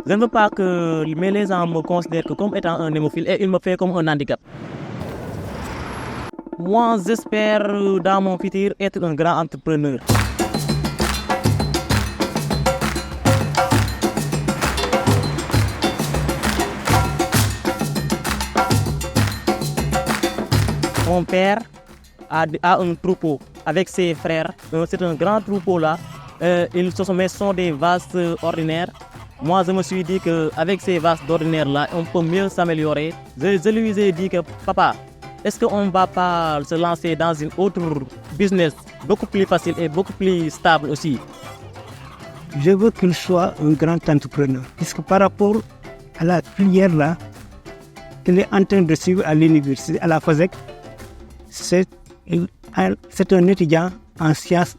Je ne veux pas que les gens me considèrent comme étant un hémophile et il me fait comme un handicap. Moi, j'espère dans mon futur être un grand entrepreneur. Mon père a un troupeau avec ses frères. C'est un grand troupeau là. Ce sont des vaches ordinaires. Moi, je me suis dit qu'avec ces vaches ordinaires là, on peut mieux s'améliorer. Je lui ai dit que papa, est-ce qu'on ne va pas se lancer dans une autre business beaucoup plus facile et beaucoup plus stable aussi? Je veux qu'il soit un grand entrepreneur. Puisque par rapport à la filière là, qu'il est en train de suivre à l'université, à la COSEC, c'est un étudiant en sciences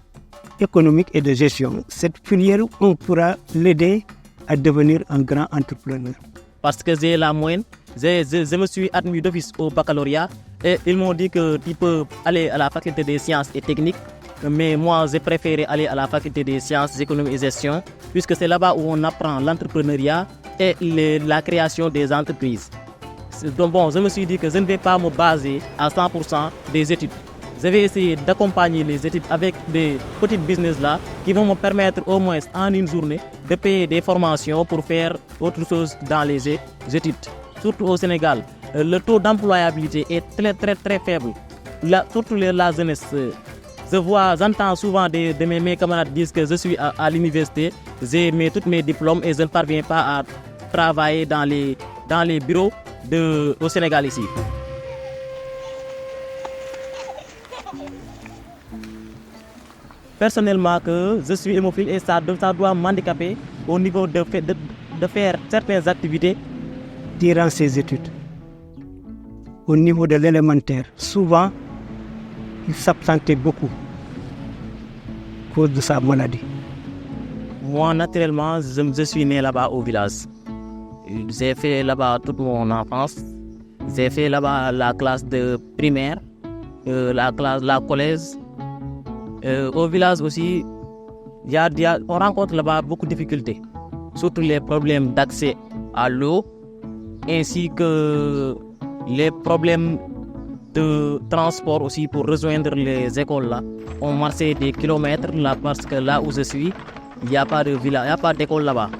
économiques et de gestion. Cette filière, on pourra l'aider à devenir un grand entrepreneur. Parce que j'ai la moyenne, je me suis admis d'office au baccalauréat et ils m'ont dit que tu peux aller à la faculté des sciences et techniques. Mais moi, j'ai préféré aller à la faculté des sciences économiques et gestion puisque c'est là-bas où on apprend l'entrepreneuriat et la création des entreprises. Donc bon, je me suis dit que je ne vais pas me baser à 100% des études. Je vais essayer d'accompagner les études avec des petits business là qui vont me permettre au moins en une journée de payer des formations pour faire autre chose dans les études. Surtout au Sénégal, le taux d'employabilité est très faible. Surtout la jeunesse. J'entends souvent mes camarades dire que je suis à l'université, j'ai tous mes diplômes et je ne parviens pas à travailler dans les bureaux au Sénégal ici. Personnellement, que je suis hémophile et ça doit m'handicaper au niveau de faire certaines activités. Durant ses études, au niveau de l'élémentaire, souvent, il s'absentait beaucoup à cause de sa maladie. Moi, naturellement, je suis né là-bas au village. J'ai fait là-bas toute mon enfance. J'ai fait là-bas la classe de primaire, la collège. Au village aussi, on rencontre là-bas beaucoup de difficultés. Surtout les problèmes d'accès à l'eau, ainsi que les problèmes de transport aussi pour rejoindre les écoles là. On marchait des kilomètres là parce que là où je suis, il n'y a pas de village, il n'y a pas d'école là-bas.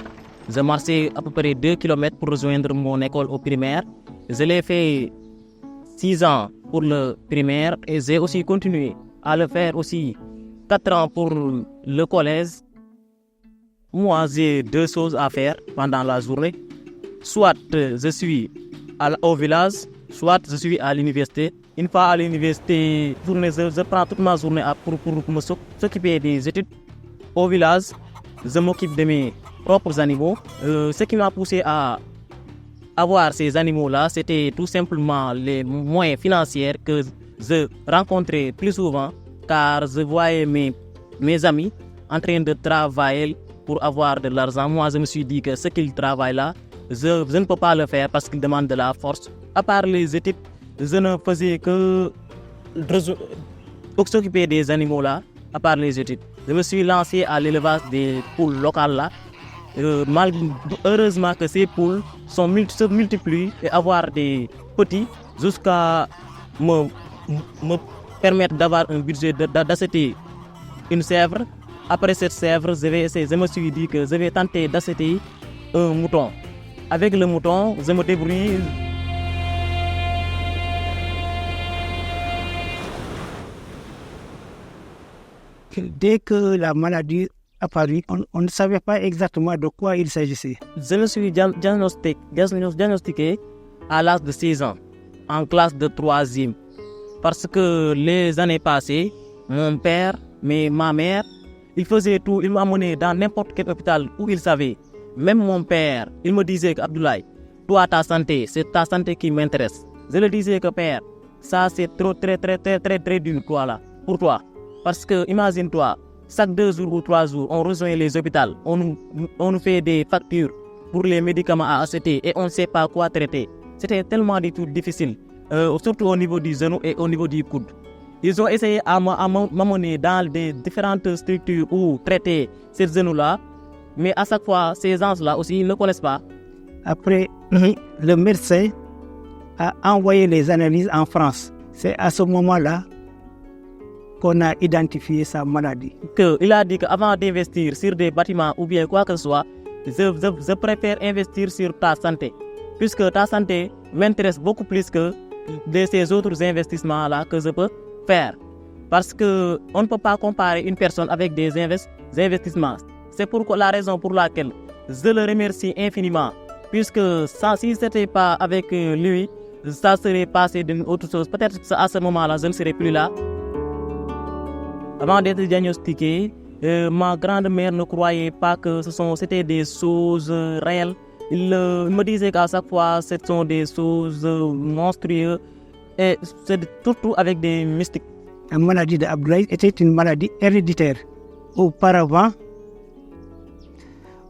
Je marchais à peu près 2 kilomètres pour rejoindre mon école au primaire. Je l'ai fait 6 ans pour le primaire et j'ai aussi continué à le faire aussi 4 ans pour le collège. Moi, j'ai 2 choses à faire pendant la journée. Soit je suis au village, soit je suis à l'université. Une fois à l'université, je prends toute ma journée pour m'occuper des études. Au village, je m'occupe de mes propres animaux. Ce qui m'a poussé à avoir ces animaux-là, c'était tout simplement les moyens financiers que je rencontrais plus souvent, car je voyais mes amis en train de travailler pour avoir de l'argent. Moi, je me suis dit que ce qu'ils travaillent là, je ne peux pas le faire parce qu'ils demandent de la force. À part les études, je ne faisais que s'occuper des animaux là, à part les études. Je me suis lancé à l'élevage des poules locales là. Heureusement que ces poules se multiplient et avoir des petits jusqu'à me permettre d'avoir un budget d'acheter une sèvre. Après cette sèvre, je me suis dit que je vais tenter d'acheter un mouton. Avec le mouton, je me débrouille. Dès que la maladie apparut, on ne savait pas exactement de quoi il s'agissait. Je me suis diagnostiqué à l'âge de 6 ans, en classe de 3e. Parce que les années passées, mon père, ma mère, ils faisaient tout, ils m'amenaient dans n'importe quel hôpital où ils savaient. Même mon père, il me disait qu'Abdoulaye, toi ta santé, c'est ta santé qui m'intéresse. Je lui disais que père, ça c'est trop très dur pour toi. Parce que imagine-toi, chaque 2 jours ou 3 jours, on rejoint les hôpitaux, on nous fait des factures pour les médicaments à acheter et on ne sait pas quoi traiter. C'était tellement difficile, surtout au niveau du genou et au niveau du coude. Ils ont essayé à m'amener dans des différentes structures où traiter ces genoux-là. Mais à chaque fois, ces gens-là aussi, ils ne connaissent pas. Après, le médecin a envoyé les analyses en France. C'est à ce moment-là qu'on a identifié sa maladie. Il a dit qu'avant d'investir sur des bâtiments ou bien quoi que ce soit, je préfère investir sur ta santé. Puisque ta santé m'intéresse beaucoup plus que de ces autres investissements-là que je peux faire. Parce qu'on ne peut pas comparer une personne avec des investissements. C'est la raison pour laquelle je le remercie infiniment. Puisque si ce n'était pas avec lui, ça serait passé d'une autre chose. Peut-être qu'à ce moment-là, je ne serais plus là. Avant d'être diagnostiqué, ma grande-mère ne croyait pas que c'était des choses réelles. Il me disait qu'à chaque fois, ce sont des choses monstrueuses. Et c'est surtout avec des mystiques. La maladie d'Abdoulaye était une maladie héréditaire. Auparavant,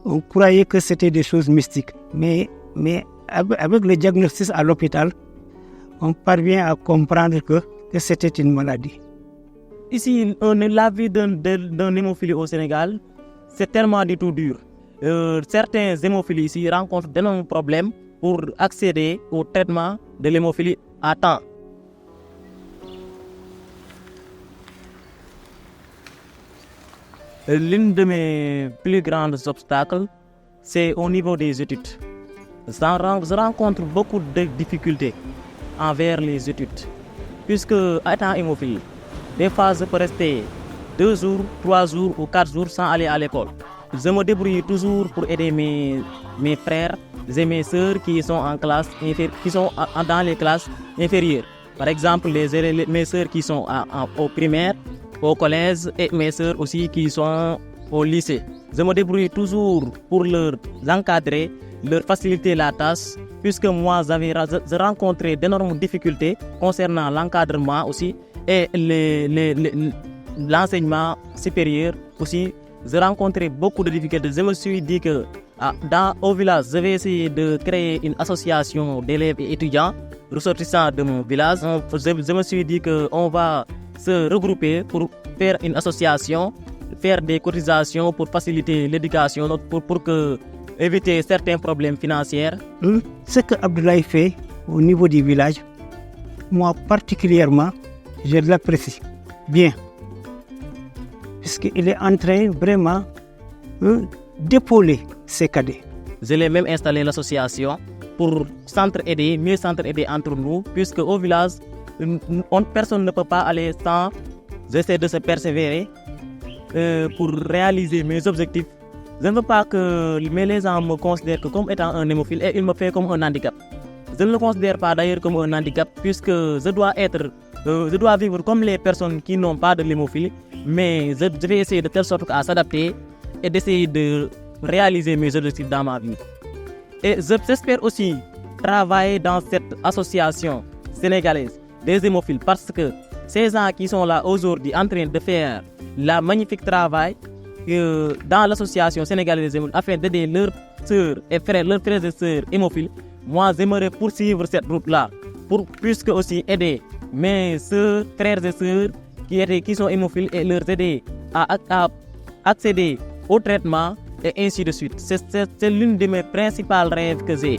on croyait que c'était des choses mystiques. Mais avec le diagnostic à l'hôpital, on parvient à comprendre que c'était une maladie. Ici, la vie d'un hémophile au Sénégal, c'est tellement du tout dur. Certains hémophiles ici rencontrent d'énormes problèmes pour accéder au traitement de l'hémophilie à temps. L'un de mes plus grands obstacles, c'est au niveau des études. Je rencontre beaucoup de difficultés envers les études. Puisque, étant hémophile, des fois je peux rester 2 jours, 3 jours ou 4 jours sans aller à l'école. Je me débrouille toujours pour aider mes frères et mes sœurs qui sont dans les classes inférieures. Par exemple, mes sœurs qui sont au primaire, au collège et mes sœurs aussi qui sont au lycée. Je me débrouille toujours pour leur encadrer, leur faciliter la tâche, puisque moi j'ai rencontré d'énormes difficultés concernant l'encadrement aussi et l'enseignement supérieur aussi. J'ai rencontré beaucoup de difficultés. Je me suis dit que au village, je vais essayer de créer une association d'élèves et étudiants ressortissants de mon village. Je me suis dit qu'on va se regrouper pour faire une association, faire des cotisations pour faciliter l'éducation, pour éviter certains problèmes financiers. Ce que Abdoulaye fait au niveau du village, moi particulièrement, je l'apprécie bien. Puisqu'il est en train vraiment d'épauler ses cadets. Je l'ai même installé l'association pour mieux s'entraider entre nous, puisque au village, personne ne peut pas aller sans essayer de se persévérer pour réaliser mes objectifs. Je ne veux pas que les gens me considèrent comme étant un hémophile et ils me font comme un handicap. Je ne le considère pas d'ailleurs comme un handicap, puisque je dois vivre comme les personnes qui n'ont pas de l'hémophilie, mais je vais essayer de telle sorte à s'adapter et d'essayer de réaliser mes objectifs dans ma vie. Et j'espère aussi travailler dans cette association sénégalaise des hémophiles, parce que ces gens qui sont là aujourd'hui en train de faire le magnifique travail dans l'association sénégalaise des hémophiles afin d'aider leurs sœurs et frères, leurs frères et sœurs hémophiles, moi j'aimerais poursuivre cette route-là pour puisque aussi aider mes sœurs, frères et sœurs qui sont hémophiles et leur aider à accéder au traitement et ainsi de suite. C'est l'une de mes principaux rêves que j'ai.